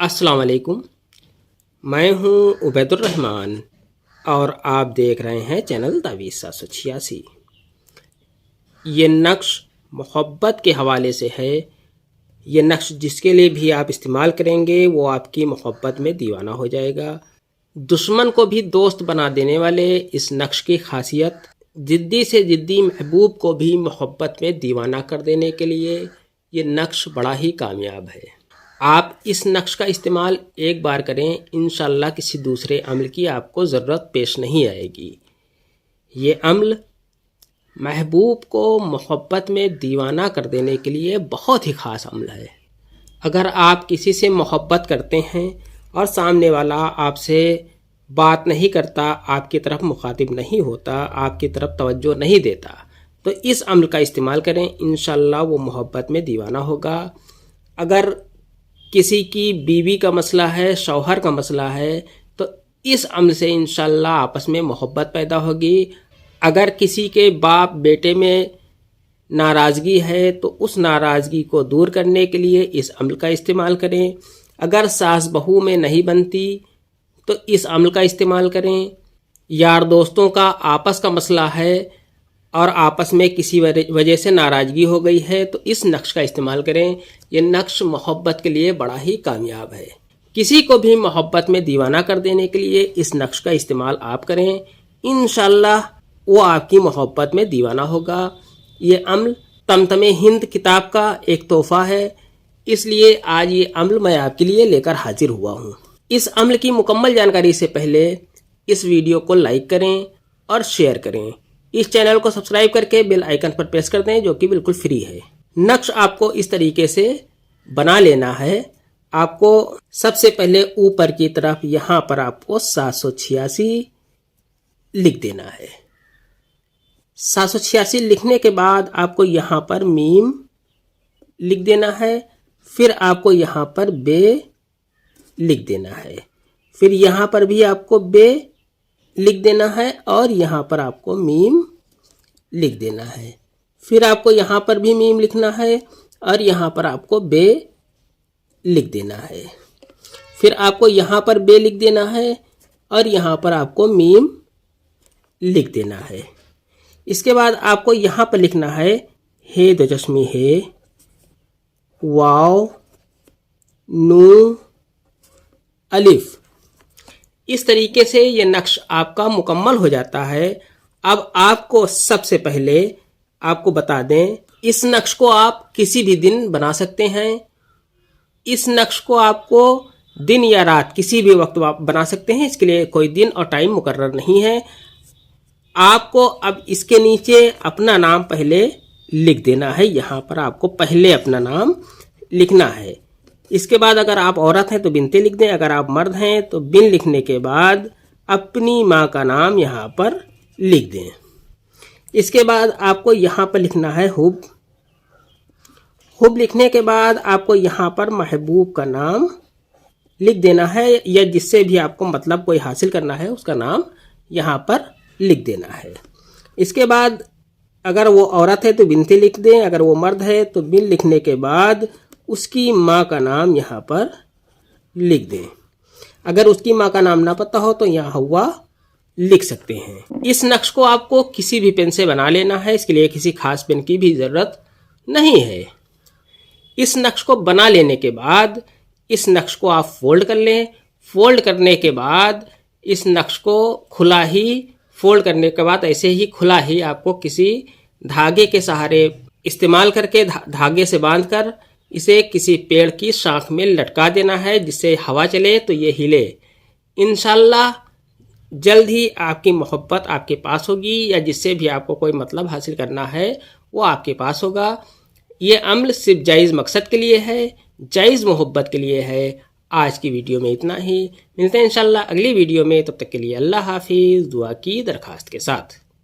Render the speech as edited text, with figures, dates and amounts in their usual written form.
अस्सलाम वालेकुम। मैं हूं उबैदुर रहमान और आप देख रहे हैं चैनल तावीज़ 786। ये नक्श मोहब्बत के हवाले से है। ये नक्श जिसके लिए भी आप इस्तेमाल करेंगे वो आपकी मोहब्बत में दीवाना हो जाएगा। दुश्मन को भी दोस्त बना देने वाले इस नक्श की खासियत, ज़िद्दी से ज़िद्दी महबूब को भी मोहब्बत में दीवाना कर देने के लिए ये नक्श बड़ा ही कामयाब है। आप इस नक्श का इस्तेमाल एक बार करें, इंशाअल्लाह किसी दूसरे अम्ल की आपको ज़रूरत पेश नहीं आएगी। ये अम्ल महबूब को मोहब्बत में दीवाना कर देने के लिए बहुत ही ख़ास अम्ल है। अगर आप किसी से मोहब्बत करते हैं और सामने वाला आपसे बात नहीं करता, आपकी तरफ मुखातिब नहीं होता, आपकी तरफ तवज्जो नहीं देता, तो इस अम्ल का इस्तेमाल करें, इंशाअल्लाह वो मोहब्बत में दीवाना होगा। अगर किसी की बीवी का मसला है, शौहर का मसला है, तो इस अम्ल से इंशाअल्लाह आपस में मोहब्बत पैदा होगी। अगर किसी के बाप बेटे में नाराज़गी है तो उस नाराज़गी को दूर करने के लिए इस अम्ल का इस्तेमाल करें। अगर सास बहू में नहीं बनती तो इस अम्ल का इस्तेमाल करें। यार दोस्तों का आपस का मसला है और आपस में किसी वजह से नाराज़गी हो गई है तो इस नक्श का इस्तेमाल करें। ये नक्श मोहब्बत के लिए बड़ा ही कामयाब है। किसी को भी मोहब्बत में दीवाना कर देने के लिए इस नक्श का इस्तेमाल आप करें, इंशाअल्लाह वो आपकी मोहब्बत में दीवाना होगा। ये अम्ल तमतमे हिंद किताब का एक तोहफ़ा है, इसलिए आज ये अम्ल मैं आपके लिए लेकर हाजिर हुआ हूँ। इस अम्ल की मुकम्मल जानकारी से पहले इस वीडियो को लाइक करें और शेयर करें। इस चैनल को सब्सक्राइब करके बेल आइकन पर प्रेस कर दें, जो कि बिल्कुल फ्री है। नक्श आपको इस तरीके से बना लेना है। आपको सबसे पहले ऊपर की तरफ यहाँ पर आपको 786 लिख देना है। 786 लिखने के बाद आपको यहाँ पर मीम लिख देना है। फिर आपको यहाँ पर बे लिख देना है। फिर यहाँ पर भी आपको बे लिख देना है और यहाँ पर आपको मीम लिख देना है। फिर आपको यहाँ पर भी मीम लिखना है और यहाँ पर आपको बे लिख देना है। फिर आपको यहाँ पर बे लिख देना है और यहाँ पर आपको मीम लिख देना है। इसके बाद आपको यहाँ पर लिखना है हे दो चश्मी है, वाव, नू, अलिफ। इस तरीके से ये नक्श आपका मुकम्मल हो जाता है। अब आपको सबसे पहले आपको बता दें, इस नक्श को आप किसी भी दिन बना सकते हैं। इस नक्श को आपको दिन या रात किसी भी वक्त आप बना सकते हैं। इसके लिए कोई दिन और टाइम मुकर्रर नहीं है। आपको अब इसके नीचे अपना नाम पहले लिख देना है। यहाँ पर आपको पहले अपना नाम लिखना है। इसके बाद अगर आप औरत हैं तो बिनते लिख दें, अगर आप मर्द हैं तो बिन लिखने के बाद अपनी माँ का नाम यहाँ पर लिख दें। इसके बाद आपको यहाँ पर लिखना है हुब। हुब लिखने के बाद आपको यहाँ पर महबूब का नाम लिख देना है, या जिससे भी आपको मतलब कोई हासिल करना है उसका नाम यहाँ पर लिख देना है। इसके बाद अगर वो औरत है तो बिनते लिख दें, अगर वो मर्द है तो बिन लिखने के बाद उसकी माँ का नाम यहाँ पर लिख दें। अगर उसकी माँ का नाम ना पता हो तो यहाँ हुआ लिख सकते हैं। इस नक्श को आपको किसी भी पेन से बना लेना है। इसके लिए किसी खास पेन की भी ज़रूरत नहीं है। इस नक्श को बना लेने के बाद इस नक्श को आप फोल्ड कर लें। फोल्ड करने के बाद इस नक्श को खुला ही, फोल्ड करने के बाद ऐसे ही खुला ही आपको किसी धागे के सहारे इस्तेमाल करके धागे से बांधकर इसे किसी पेड़ की शाख में लटका देना है, जिससे हवा चले तो ये हिले। इंशाअल्लाह जल्द ही आपकी मोहब्बत आपके पास होगी, या जिससे भी आपको कोई मतलब हासिल करना है वो आपके पास होगा। ये अम्ल सिर्फ जायज़ मकसद के लिए है, जायज़ मोहब्बत के लिए है। आज की वीडियो में इतना ही। मिलते हैं इंशाअल्लाह अगली वीडियो में। तब तक के लिए अल्लाह हाफिज़, दुआ की दरख्वास्त के साथ।